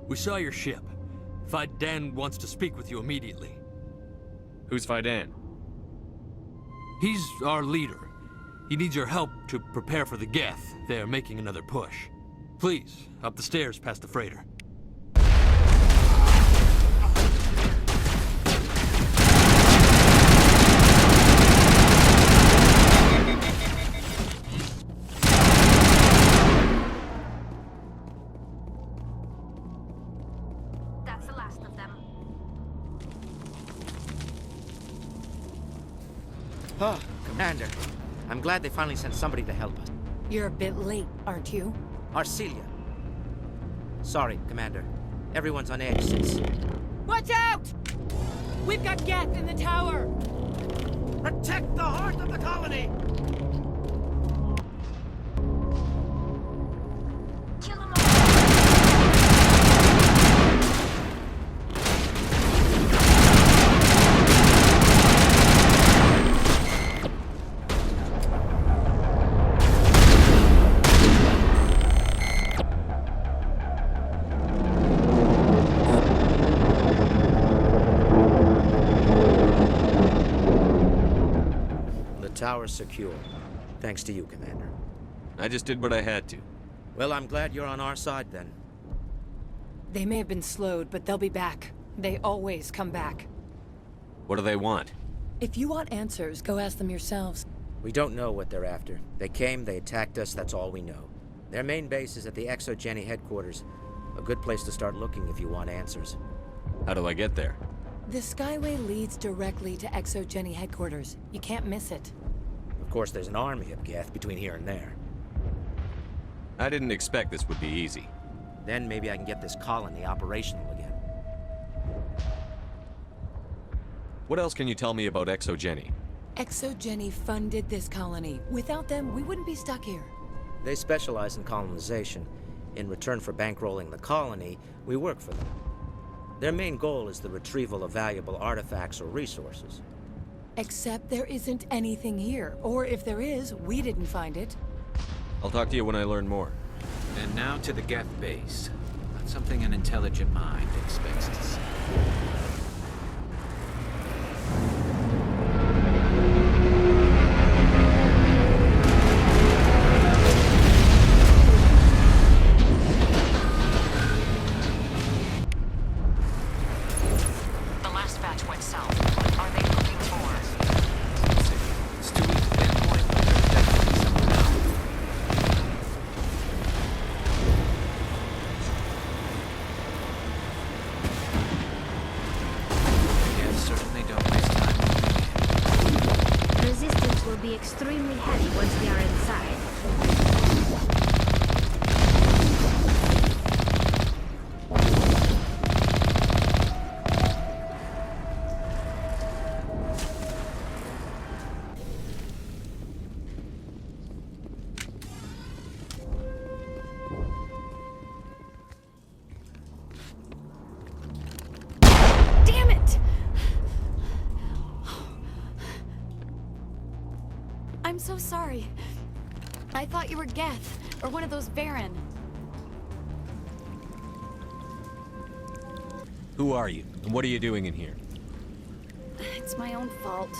Speaker 5: We saw your ship. Faidan wants to speak with you immediately.
Speaker 7: Who's Faidan?
Speaker 5: He's our leader. He needs your help to prepare for the Geth. They're making another push. Please, up the stairs past the freighter.
Speaker 12: That's the last of them.
Speaker 18: Oh, Commander. I'm glad they finally sent somebody to help us.
Speaker 16: You're a bit late, aren't you?
Speaker 18: Arcelia. Sorry, Commander. Everyone's on edge since...
Speaker 16: Watch out! We've got Geth in the tower!
Speaker 6: Protect the heart of the colony!
Speaker 18: Tower's secure. Thanks to you, Commander.
Speaker 7: I just did what I had to.
Speaker 18: Well, I'm glad you're on our side, then.
Speaker 16: They may have been slowed, but they'll be back. They always come back.
Speaker 7: What do they want?
Speaker 16: If you want answers, go ask them yourselves.
Speaker 18: We don't know what they're after. They came, they attacked us, that's all we know. Their main base is at the ExoGeni headquarters. A good place to start looking if you want answers.
Speaker 7: How do I get there?
Speaker 16: The Skyway leads directly to ExoGeni headquarters. You can't miss it.
Speaker 18: Of course, there's an army of Geth between here and there.
Speaker 7: I didn't expect this would be easy.
Speaker 18: Then maybe I can get this colony operational again.
Speaker 7: What else can you tell me about ExoGeni?
Speaker 16: ExoGeni funded this colony. Without them, we wouldn't be stuck here.
Speaker 18: They specialize in colonization. In return for bankrolling the colony, we work for them. Their main goal is the retrieval of valuable artifacts or resources.
Speaker 16: Except there isn't anything here. Or if there is, we didn't find it.
Speaker 7: I'll talk to you when I learn more.
Speaker 11: And now to the Geth base. Not something an intelligent mind expects to see.
Speaker 8: dispatch went south. What are they looking for?
Speaker 11: It's too weak to pinpoint, but there's definitely someone out. Yeah, certainly don't waste time.
Speaker 12: Resistance will be extremely heavy once we are inside.
Speaker 9: Damn it! I'm so sorry. I thought you were Geth, or one of those Baron.
Speaker 17: Who are you, and what are you doing in here?
Speaker 9: It's my own fault.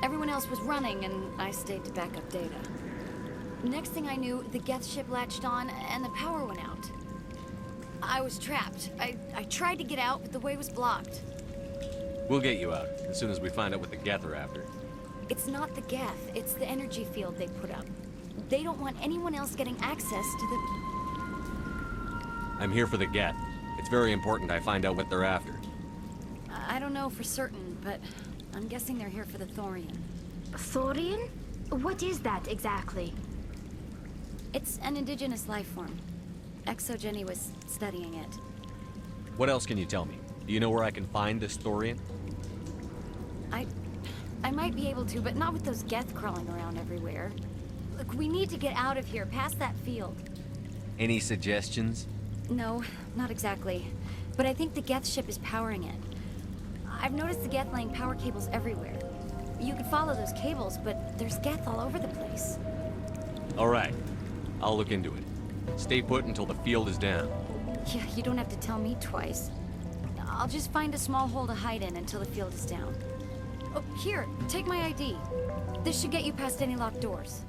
Speaker 9: Everyone else was running, and I stayed to back up data. Next thing I knew, the Geth ship latched on, and the power went out. I was trapped. I tried to get out, but the way was blocked.
Speaker 7: We'll get you out, as soon as we find out what the Geth are after.
Speaker 9: It's not the Geth, it's the energy field they put up. They don't want anyone else getting access to the...
Speaker 7: I'm here for the Geth. It's very important I find out what they're after.
Speaker 9: I don't know for certain, but I'm guessing they're here for the Thorian.
Speaker 12: Thorian? What is that exactly?
Speaker 9: It's an indigenous life form. Exogeny was studying it.
Speaker 7: What else can you tell me? Do you know where I can find this Thorian?
Speaker 9: I might be able to, but not with those Geth crawling around everywhere. Look, we need to get out of here, past that field.
Speaker 7: Any suggestions?
Speaker 9: No, not exactly. But I think the Geth ship is powering it. I've noticed the Geth laying power cables everywhere. You could follow those cables, but there's Geth all over the place.
Speaker 7: All right. I'll look into it. Stay put until the field is down.
Speaker 9: Yeah, you don't have to tell me twice. I'll just find a small hole to hide in until the field is down. Oh, here, take my ID. This should get you past any locked doors.